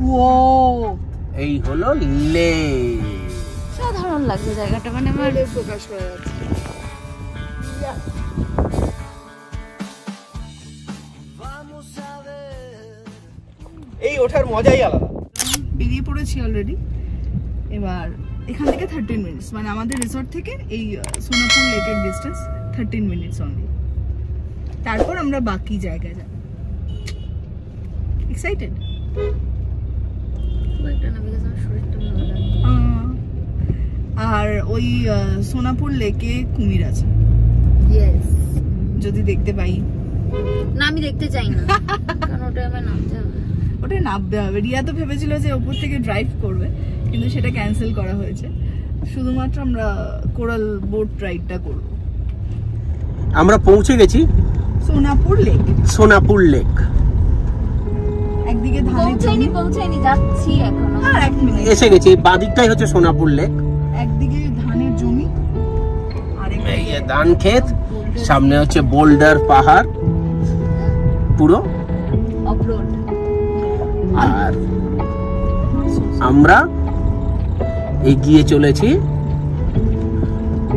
ও এই হলো লে। সাধারণ লাগছে জায়গাটা, মানে আমার প্রকাশ করা যাচ্ছে। এই ওঠার মজাই আলাদা। বেরিয়ে পড়েছি অলরেডি। এবার এখান থেকে 13 মিনিটস, মানে আমাদের রিসর্ট থেকে এই সোনাপুর লেকের ডিস্টেন্স 13 মিনিটস অনলি। তারপর আমরা বাকি জায়গায় যাব। এক্সাইটেড? আর ওই সোনাপুর লেকে কুমির আছে, যদি দেখতে পাই। না আমি দেখতে চাই না, কারণ ওটা আমার নামতে হবে। ওটা নামতে হবে। রিয়া তো ভেবেছিল যে উপর থেকে ড্রাইভ করবে, কিন্তু সেটা ক্যান্সেল করা হয়েছে। শুধুমাত্র আমরা কোরাল বোট রাইডটা করব। আমরা পৌঁছে গেছি সোনাপুর লেক। সোনাপুর লেক একদিকে ধানের জমি, পৌঁছাইনি, যাচ্ছি এখনো। আর 1 মিনিট এসে গেছি। বাদিকটাই হচ্ছে সোনাপুর লেক। একদিকে ধানের জমি, আর এই যে ধান ক্ষেত, সামনে হচ্ছে বোল্ডার পাহাড় পুরো অফরোড। আর আমরা এগিয়ে চলেছি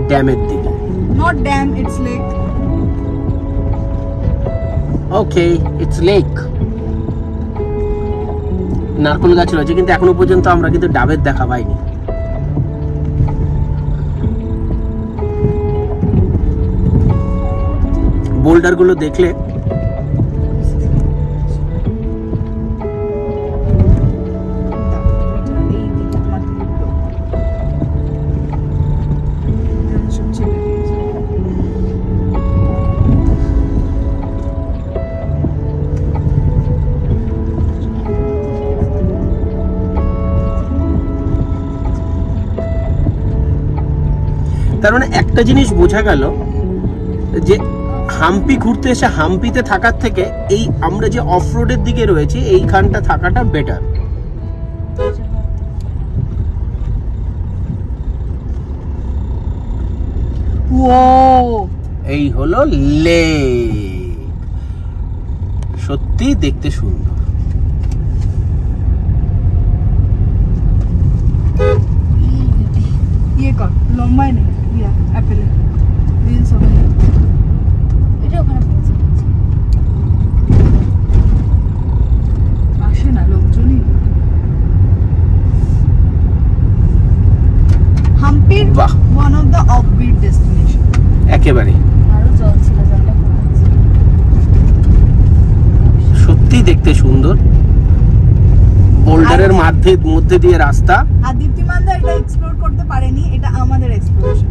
ড্যামের দিকে। Not dam, it's lake. Okay, it's lake. নারকেল গাছ রয়েছে, কিন্তু এখনো পর্যন্ত আমরা কিন্তু ডাবের দেখা পাইনি। বোল্ডার গুলো দেখলে তার মানে একটা জিনিস বোঝা গেল যে হাম্পি ঘুরতে এসে হাম্পিতে থাকার থেকে এই আমরা যে অফরোডের দিকে রয়েছে এইখানটা থাকাটা বেটার। এই হলো লেক, সত্যি দেখতে সুন্দর। ইয়ে কর, লম্বায় নেই, ইয়া অ্যাপেলে রিলস হবে। এটা ওখানে পৌঁছে গেছি। আসে না লোকজনই। হাম্পির বাহ, one of the offbeat destination. একেবারে আরো জল ছিল, জলটা কমেছে। সত্যি দেখতে সুন্দর। বোল্ডারের মধ্যে দিয়ে রাস্তা। আর দীপ্তিমানদা এটা এক্সপ্লোর করতে পারেনি, এটা আমাদের এক্সপ্লোরেশন।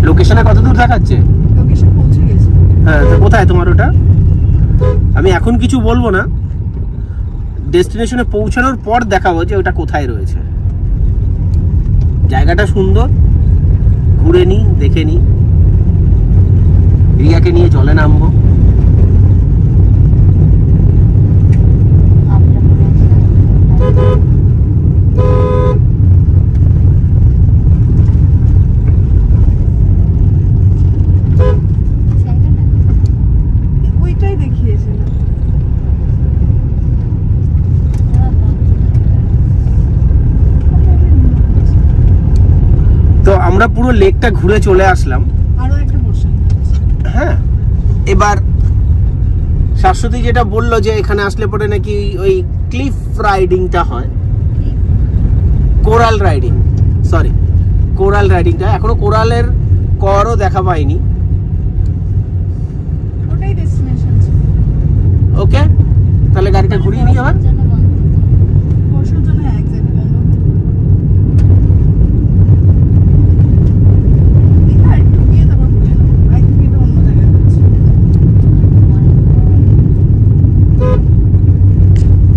লোকেশনে কত দূর দেখাচ্ছে? লোকেশন পৌঁছে গেছে। হ্যাঁ, তো কোথায় তোমার ওটা? আমি এখন কিছু বলবো না, ডেস্টিনেশনে পৌঁছানোর পর দেখাবো যে ওটা কোথায় রয়েছে। জায়গাটা সুন্দর, ঘুরে নি, দেখে নি। রিয়াকে নিয়ে জলে নামবো। ওইটাই দেখিয়েছিল। তো আমরা পুরো লেকটা ঘুরে চলে আসলাম। আরো একটা পোর্শন। হ্যাঁ, এবার শাশ্বতী যেটা বললো যে এখানে আসলে পরে নাকি ওই ক্লিফ রাইডিংটা হয়, কোরাল রাইডিং, সরি কোরাল রাইডিংটা। এখনো কোরালের করও দেখা পাইনি। ওটাই ডেস্টিনেশন ছিল। ওকে, তাহলে গাড়িটা ঘুরিয়ে নিই আবার। পোর্শন জন্য এক্সাক্ট বন্ধ। দেখা একটু গিয়ে তারপর ঘুরে নেব। আই থিংক এটা অন্য জায়গায় হচ্ছে।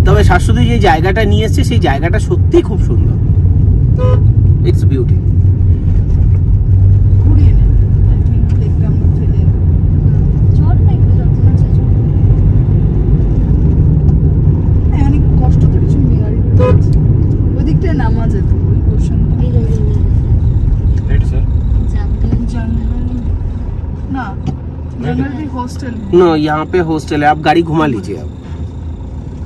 তবে শাশ্বতী যে জায়গাটা নিয়ে এসছে সেই জায়গাটা সত্যি খুব সুন্দর। It's beauty. ঘুরিয়ে নেব। আই থিংক লেকটা আমরা ফেলে চল না একটু যত আছে চল। অনেক কষ্ট তো কিছু নেই, ওই দিকটায় নামা যেত ওই পোর্শন। এই Right, sir. हॉस्टल नो यहाँ पे हॉस्टल है, आप गाड़ी घुमा लीजिए आप।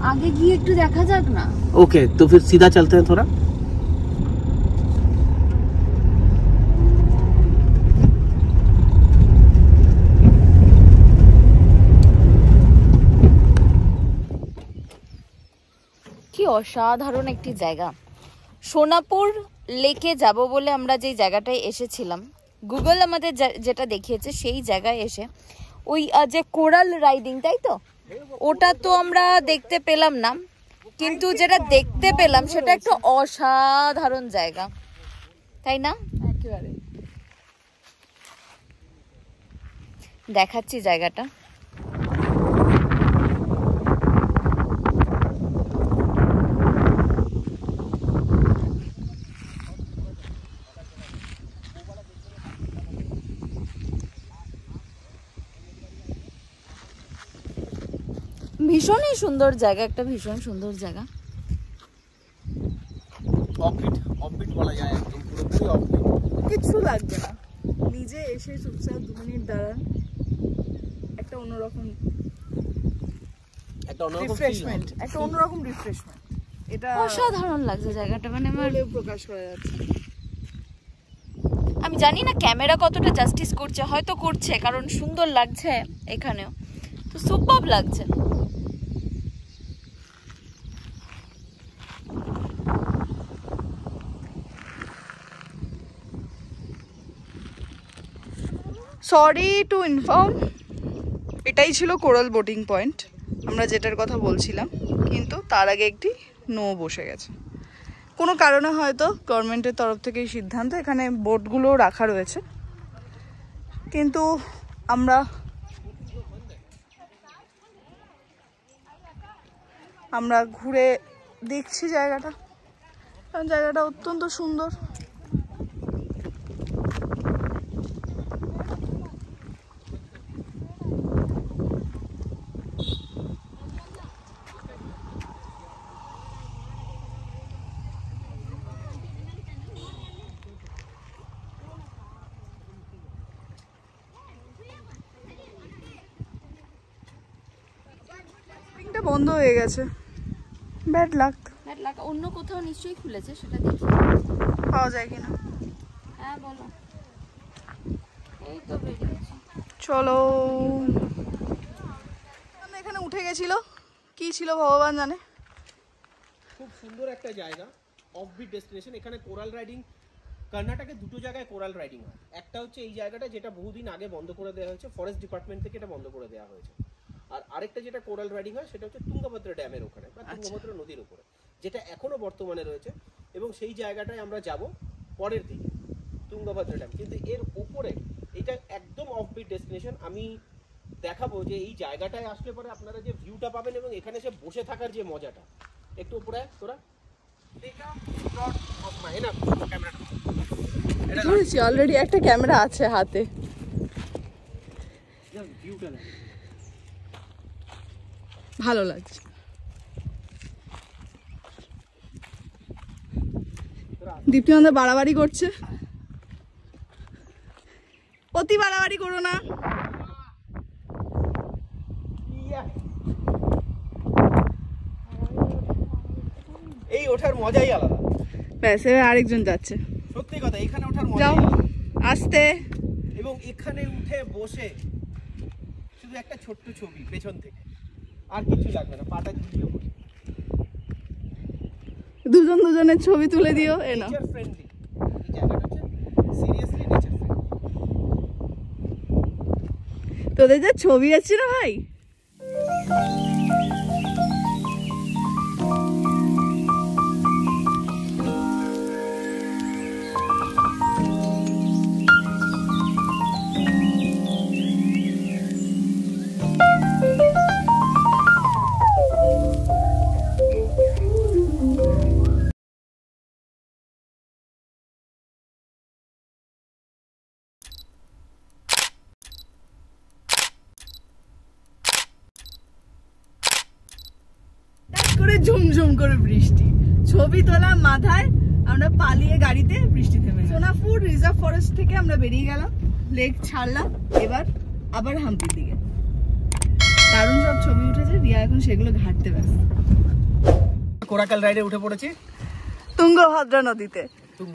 আগে গিয়ে একটু দেখা যাক না। ओके तो फिर सीधा चलते हैं थोड़ा। কি অসাধারণ একটি জায়গা। সোনাপুর লেকে যাব বলে আমরা যে জায়গাটায় এসেছিলাম, গুগল আমাদের যেটা দেখিয়েছে সেই জায়গায় এসে ওই যে কোরাল রাইডিং, তাই তো, ওটা তো আমরা দেখতে পেলাম না, কিন্তু যেটা দেখতে পেলাম সেটা একটা অসাধারণ জায়গা, তাই না? একেবারে দেখাচ্ছি জায়গাটা। ভীষণই সুন্দর জায়গা, একটা ভীষণ সুন্দর জায়গা। অফবিট বলা যায়, একদম পুরোপুরি অফবিট। কিছু লাগবে না, নিজে এসে চুপচাপ 2 মিনিট দাঁড়ান, একটা অন্যরকম রিফ্রেশমেন্ট, একটা অন্যরকম রিফ্রেশমেন্ট। এটা অসাধারণ লাগছে জায়গাটা, মানে আমার প্রকাশ করা যাচ্ছে। আমি জানি না ক্যামেরা কতটা জাস্টিস করছে, হয়তো করছে, কারণ সুন্দর লাগছে এখানেও, তো সুপারব লাগছে। সরি টু ইনফর্ম, এটাই ছিল কোরাল বোটিং পয়েন্ট আমরা যেটার কথা বলছিলাম, কিন্তু তার আগে একটি নো বসে গেছে কোনো কারণে, হয়তো গভর্নমেন্টের তরফ থেকে এই সিদ্ধান্ত, এখানে বোটগুলো রাখা রয়েছে, কিন্তু আমরা ঘুরে দেখছি জায়গাটা, কারণ জায়গাটা অত্যন্ত সুন্দর। বন্ধ হয়ে গেছে, ব্যাড লাক। অন্য কোথাও নিশ্চয়ই খুলেছে, সেটা দেখি পাওয়া যায় কিনা। হ্যাঁ বলো, এই তো বেরিয়েছে। চলো, আমরা এখানে উঠে গেছিল, কি ছিল ভগবান জানে। খুব সুন্দর একটা জায়গা, অফবিট ডেস্টিনেশন। এখানে কোরাল রাইডিং, কর্ণাটকে দুটো জায়গায় কোরাল রাইডিং হয়। একটা হচ্ছে এই জায়গাটা, যেটা বহুদিন আগে বন্ধ করে দেওয়া হয়েছে, ফরেস্ট ডিপার্টমেন্ট থেকে এটা বন্ধ করে দেওয়া হয়েছে। আর আরেকটা যেটা কোরাল রাইডিং হয় সেটা হচ্ছে তুঙ্গভদ্রা ড্যামের ওখানে বা তুঙ্গভদ্রা নদীর উপরে, যেটা এখনো বর্তমানে রয়েছে, এবং সেই জায়গাটায় আমরা যাব পরের দিকে, তুঙ্গভদ্রা ড্যাম। কিন্তু এর উপরে এটা একদম অফবিট ডেস্টিনেশন। আমি দেখাবো যে এই জায়গাটায় আসলে পরে আপনারা যে ভিউটা পাবেন এবং এখানে এসে বসে থাকার যে মজাটা। একটু উপরে তোরা অলরেডি একটা ক্যামেরা আছে হাতে, ভালো লাগছে। দীপ্তি আমাদের বাড়াবাড়ি করছে, অতি বাড়াবাড়ি করো না। এই ওঠার মজাই আলাদা। ব্যাস, এবার আরেকজন যাচ্ছে। সত্যি কথা, এখানে ওঠার মজা যাও আস্তে, এবং এখানে উঠে বসে শুধু একটা ছোট্ট ছবি পেছন থেকে, আর কিছু লাগবে না, পাটা ঝুলিয়ে বসে দুজনের ছবি তুলে দিও। এ না, নেচার ফ্রেন্ডলি এই জায়গাটা হচ্ছে সিরিয়াসলি নেচার ফ্রেন্ডলি। তোদের যা ছবি আছে না ভাই, করে ঝুমঝুম করে বৃষ্টি, ছবি তোলা মাথায়, আমরা পালিয়ে গাড়িতে, বৃষ্টি থেমে গেল। সোনাপুর রিজার্ভ ফরেস্ট থেকে আমরা বেরিয়ে গেলাম, লেক ছাড়লাম, এবার আবার হাম্পির দিকে। দারুণ সব ছবি উঠেছে, রিয়া এখন সেগুলো ঘাটতে ব্যস্ত। কোরাকাল রাইডে উঠে পড়েছি তুঙ্গভদ্রা নদীতে।